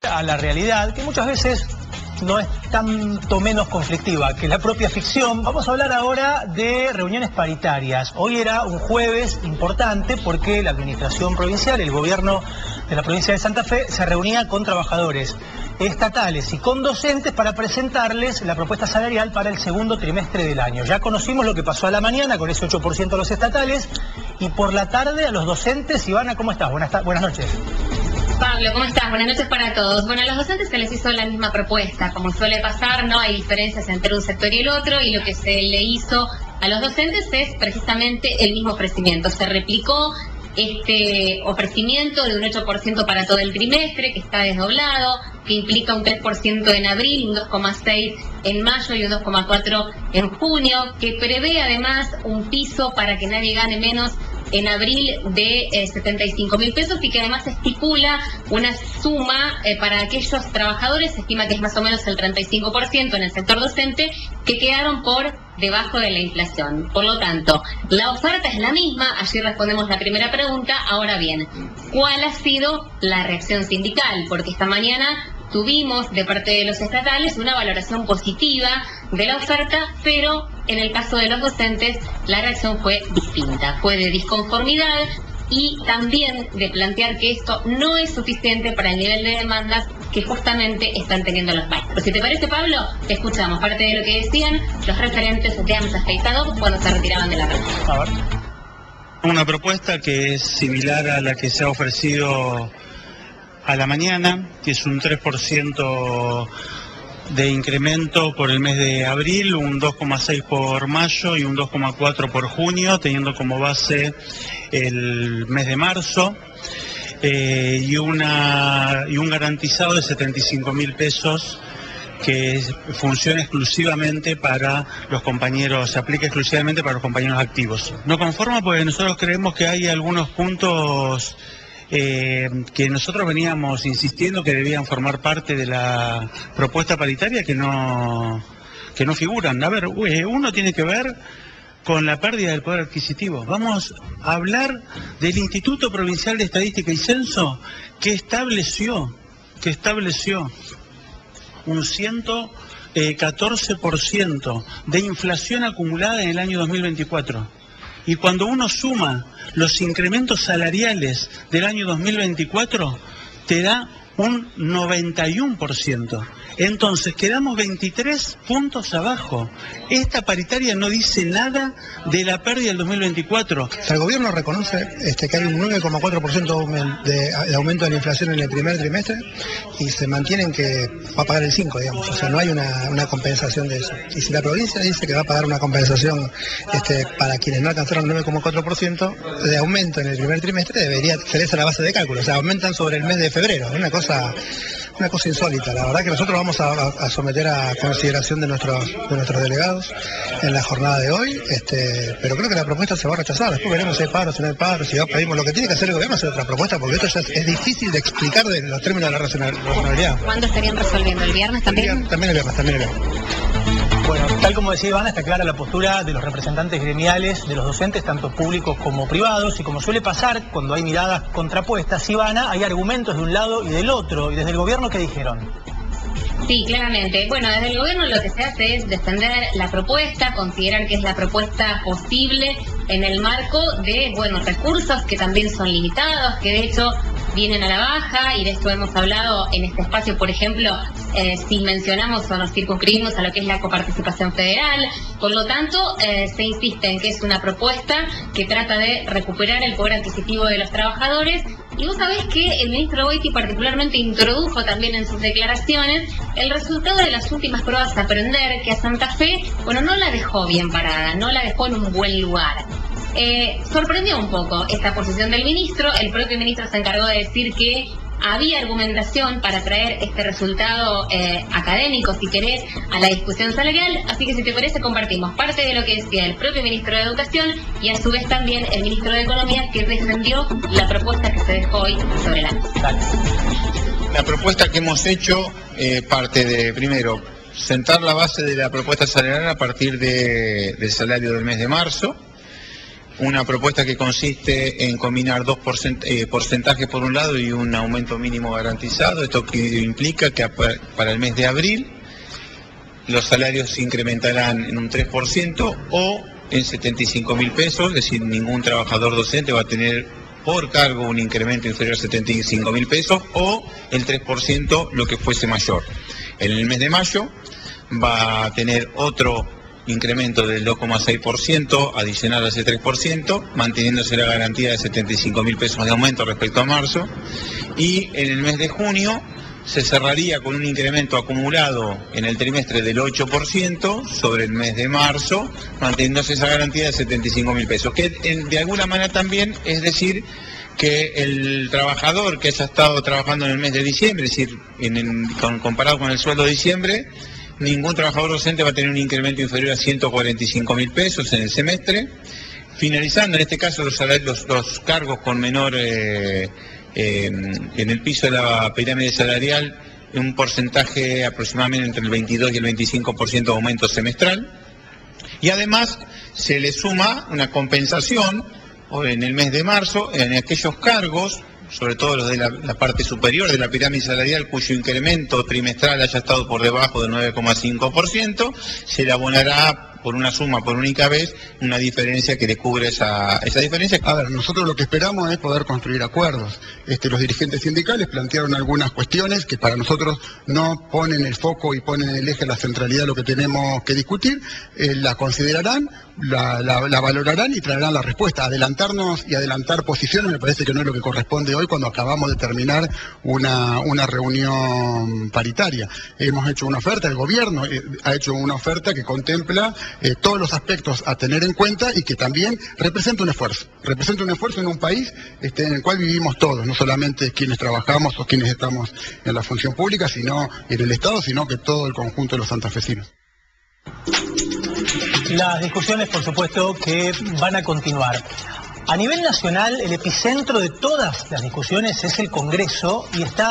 A la realidad, que muchas veces no es tanto menos conflictiva que la propia ficción. Vamos a hablar ahora de reuniones paritarias. Hoy era un jueves importante porque la administración provincial, el gobierno de la provincia de Santa Fe, se reunía con trabajadores estatales y con docentes para presentarles la propuesta salarial para el segundo trimestre del año. Ya conocimos lo que pasó a la mañana con ese 8% a los estatales y por la tarde a los docentes. Ivana, ¿cómo estás? Buenas noches. Pablo, ¿cómo estás? Buenas noches para todos. Bueno, a los docentes se les hizo la misma propuesta. Como suele pasar, no hay diferencias entre un sector y el otro, y lo que se le hizo a los docentes es precisamente el mismo ofrecimiento. Se replicó este ofrecimiento de un 8% para todo el trimestre, que está desdoblado, que implica un 3% en abril, un 2,6% en mayo y un 2,4% en junio, que prevé además un piso para que nadie gane menos en abril de 75.000 pesos y que además estipula una suma para aquellos trabajadores, se estima que es más o menos el 35% en el sector docente, que quedaron por debajo de la inflación. Por lo tanto, la oferta es la misma. Ayer respondemos la primera pregunta. Ahora bien, ¿cuál ha sido la reacción sindical? Porque esta mañana tuvimos de parte de los estatales una valoración positiva de la oferta, pero en el caso de los docentes la reacción fue distinta, fue de disconformidad y también de plantear que esto no es suficiente para el nivel de demandas que justamente están teniendo los maestros. Si te parece, Pablo, te escuchamos parte de lo que decían los referentes de AMSA Feitado cuando se retiraban de la reunión. A ver. Una propuesta que es similar a la que se ha ofrecido a la mañana, que es un 3% de incremento por el mes de abril, un 2,6% por mayo y un 2,4% por junio, teniendo como base el mes de marzo, y un garantizado de 75.000 pesos que funciona exclusivamente para los compañeros, se aplica exclusivamente para los compañeros activos. No conforma porque nosotros creemos que hay algunos puntos que nosotros veníamos insistiendo que debían formar parte de la propuesta paritaria que no figuran. A ver, uno tiene que ver con la pérdida del poder adquisitivo. Vamos a hablar del Instituto Provincial de Estadística y Censo que estableció un 114% de inflación acumulada en el año 2024. Y cuando uno suma los incrementos salariales del año 2024, te da un 91%. Entonces, quedamos 23 puntos abajo. Esta paritaria no dice nada de la pérdida del 2024. El gobierno reconoce que hay un 9,4% de aumento de la inflación en el primer trimestre y se mantienen que va a pagar el 5%, digamos. O sea, no hay una compensación de eso. Y si la provincia dice que va a pagar una compensación para quienes no alcanzaron el 9,4% de aumento en el primer trimestre, debería ser esa la base de cálculo. O sea, aumentan sobre el mes de febrero. Es una cosa insólita. La verdad que nosotros vamos a someter a consideración de nuestros delegados en la jornada de hoy, pero creo que la propuesta se va a rechazar. Después veremos si hay paro, si no hay paro, si pedimos. Lo que tiene que hacer el gobierno es hacer otra propuesta, porque esto ya es difícil de explicar en los términos de la razonabilidad. ¿Cuándo estarían resolviendo? ¿El viernes también? También el viernes. Bueno, tal como decía Ivana, está clara la postura de los representantes gremiales, de los docentes, tanto públicos como privados, y como suele pasar cuando hay miradas contrapuestas, Ivana, hay argumentos de un lado y del otro, y desde el gobierno, ¿qué dijeron? Sí, claramente. Bueno, desde el gobierno lo que se hace es defender la propuesta, considerar que es la propuesta posible en el marco de, recursos que también son limitados, que de hecho vienen a la baja, y de esto hemos hablado en este espacio, por ejemplo, si mencionamos o nos circunscribimos a lo que es la coparticipación federal. Por lo tanto, se insiste en que es una propuesta que trata de recuperar el poder adquisitivo de los trabajadores. Y vos sabés que el ministro Boiti particularmente introdujo también en sus declaraciones el resultado de las últimas pruebas a aprender, que a Santa Fe, no la dejó bien parada, no la dejó en un buen lugar. Sorprendió un poco esta posición del ministro. El propio ministro se encargó de decir que había argumentación para traer este resultado académico, si querés, a la discusión salarial. Así que, si te parece, compartimos parte de lo que decía el propio ministro de Educación y a su vez también el ministro de Economía, que defendió la propuesta que se dejó hoy sobre la mesa. La propuesta que hemos hecho parte de, primero, sentar la base de la propuesta salarial a partir del salario del mes de marzo. una propuesta que consiste en combinar dos porcentajes por un lado y un aumento mínimo garantizado. Esto que implica que para el mes de abril los salarios se incrementarán en un 3% o en 75.000 pesos, es decir, ningún trabajador docente va a tener por cargo un incremento inferior a 75.000 pesos o el 3% lo que fuese mayor. En el mes de mayo va a tener otro incremento del 2,6% adicional a ese 3%, manteniéndose la garantía de 75.000 pesos de aumento respecto a marzo, y en el mes de junio se cerraría con un incremento acumulado en el trimestre del 8% sobre el mes de marzo, manteniéndose esa garantía de 75.000 pesos, que de alguna manera también es decir que el trabajador que haya estado trabajando en el mes de diciembre, es decir, comparado con el sueldo de diciembre, ningún trabajador docente va a tener un incremento inferior a 145.000 pesos en el semestre, finalizando en este caso los cargos con menor en el piso de la pirámide salarial, un porcentaje aproximadamente entre el 22 y el 25% de aumento semestral, y además se le suma una compensación en el mes de marzo en aquellos cargos, sobre todo los de la parte superior de la pirámide salarial, cuyo incremento trimestral haya estado por debajo del 9,5%, se le abonará por una suma, por única vez, una diferencia que le cubre esa diferencia. A ver, nosotros lo que esperamos es poder construir acuerdos. Los dirigentes sindicales plantearon algunas cuestiones que para nosotros no ponen el foco y ponen en el eje la centralidad de lo que tenemos que discutir, la considerarán, la valorarán y traerán la respuesta. Adelantarnos y adelantar posiciones me parece que no es lo que corresponde hoy cuando acabamos de terminar una reunión paritaria. Hemos hecho una oferta, el gobierno ha hecho una oferta que contempla todos los aspectos a tener en cuenta y que también representa un esfuerzo en un país en el cual vivimos todos, no solamente quienes trabajamos o quienes estamos en la función pública, sino en el Estado, sino que todo el conjunto de los santafesinos. Las discusiones, por supuesto, que van a continuar. A nivel nacional, el epicentro de todas las discusiones es el Congreso y está